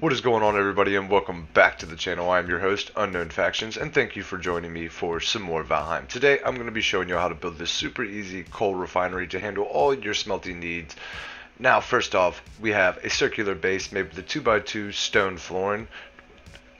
What is going on, everybody, and welcome back to the channel. I am your host, Unknown Factions, and thank you for joining me for some more Valheim. Today I'm going to be showing you how to build this super easy coal refinery to handle all your smelting needs. Now, first off, we have a circular base made with a 2x2 stone flooring.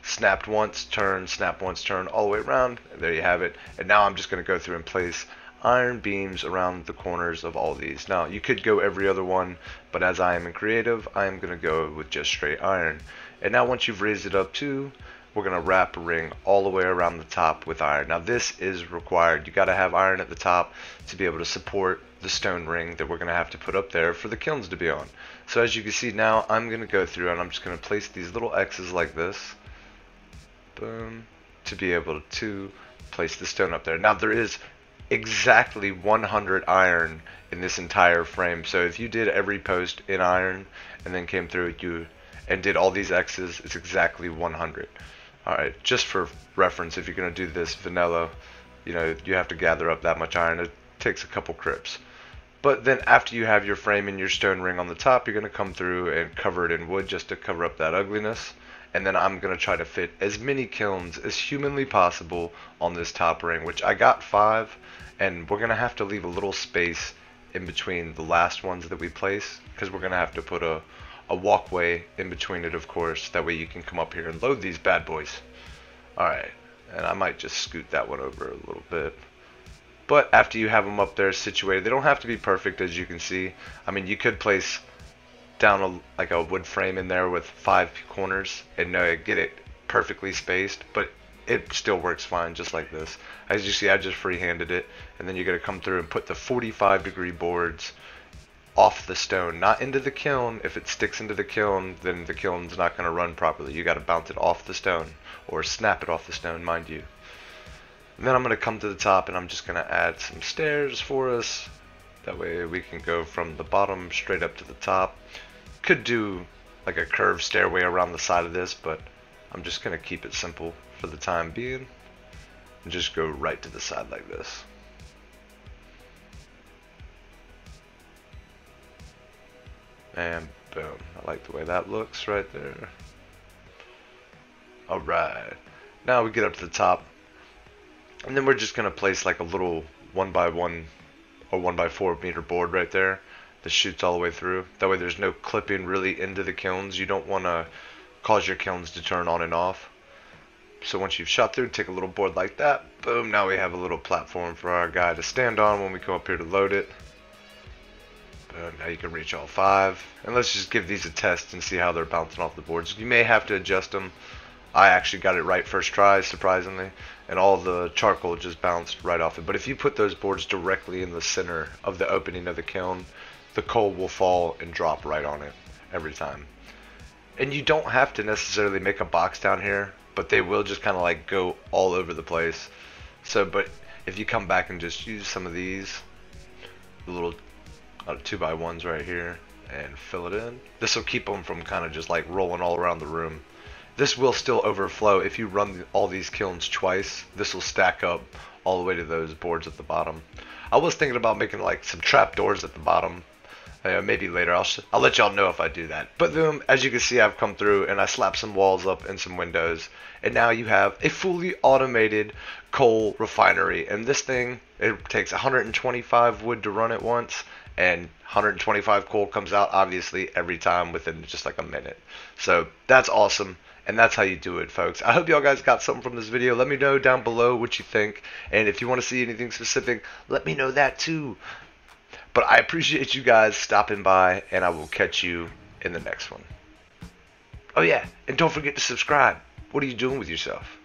Snapped once, turn, snap once, turn, all the way around. And there you have it. And now I'm just going to go through and place iron beams around the corners of all these. Now, you could go every other one, but as I am in creative, I am going to go with just straight iron. And now once you've raised it up too, we're going to wrap a ring all the way around the top with iron. Now this is required. You got to have iron at the top to be able to support the stone ring that we're going to have to put up there for the kilns to be on. So as you can see now, I'm going to go through and I'm just going to place these little X's like this. Boom. To be able to place the stone up there. Now there is exactly 100 iron in this entire frame, so if you did every post in iron and then came through you and did all these X's, it's exactly 100. Alright, just for reference, if you're going to do this vanilla, you know, you have to gather up that much iron. It takes a couple crips. But then after you have your frame and your stone ring on the top, you're going to come through and cover it in wood just to cover up that ugliness. And then I'm going to try to fit as many kilns as humanly possible on this top ring, which I got 5, and we're going to have to leave a little space in between the last ones that we place, because we're going to have to put a walkway in between it, of course, that way you can come up here and load these bad boys. Alright, and I might just scoot that one over a little bit. But after you have them up there situated, they don't have to be perfect, as you can see. I mean, you could place down like a wood frame in there with 5 corners and get it perfectly spaced, but it still works fine just like this. As you see, I just freehanded it, and then you're going to come through and put the 45-degree boards off the stone, not into the kiln. If it sticks into the kiln, then the kiln's not going to run properly. You got to bounce it off the stone, or snap it off the stone, mind you. And then I'm going to come to the top and I'm just going to add some stairs for us. That way we can go from the bottom straight up to the top. Could do like a curved stairway around the side of this, but I'm just going to keep it simple for the time being and just go right to the side like this. And boom. I like the way that looks right there. Alright. Now we get up to the top, and then we're just going to place like a little 1x1 or 1x4 meter board right there that shoots all the way through. That way there's no clipping really into the kilns. You don't want to cause your kilns to turn on and off. So once you've shot through, take a little board like that. Boom, now we have a little platform for our guy to stand on when we come up here to load it. Boom, now you can reach all 5. And let's just give these a test and see how they're bouncing off the boards. You may have to adjust them. I actually got it right first try, surprisingly, and all the charcoal just bounced right off it. But if you put those boards directly in the center of the opening of the kiln, the coal will fall and drop right on it every time. And you don't have to necessarily make a box down here, but they will just kind of like go all over the place. So, but if you come back and just use some of these little 2x1s right here and fill it in, this will keep them from kind of just like rolling all around the room. This will still overflow if you run all these kilns twice. This will stack up all the way to those boards at the bottom. I was thinking about making like some trap doors at the bottom. Maybe later. I'll let y'all know if I do that. But then, as you can see, I've come through and I slapped some walls up and some windows, and now you have a fully automated coal refinery. And this thing, it takes 125 wood to run it once, and 125 coal comes out obviously every time within just like a minute. So that's awesome. And that's how you do it, folks. I hope y'all guys got something from this video. Let me know down below what you think. And if you want to see anything specific, let me know that too. But I appreciate you guys stopping by, and I will catch you in the next one. Oh yeah, and don't forget to subscribe. What are you doing with yourself?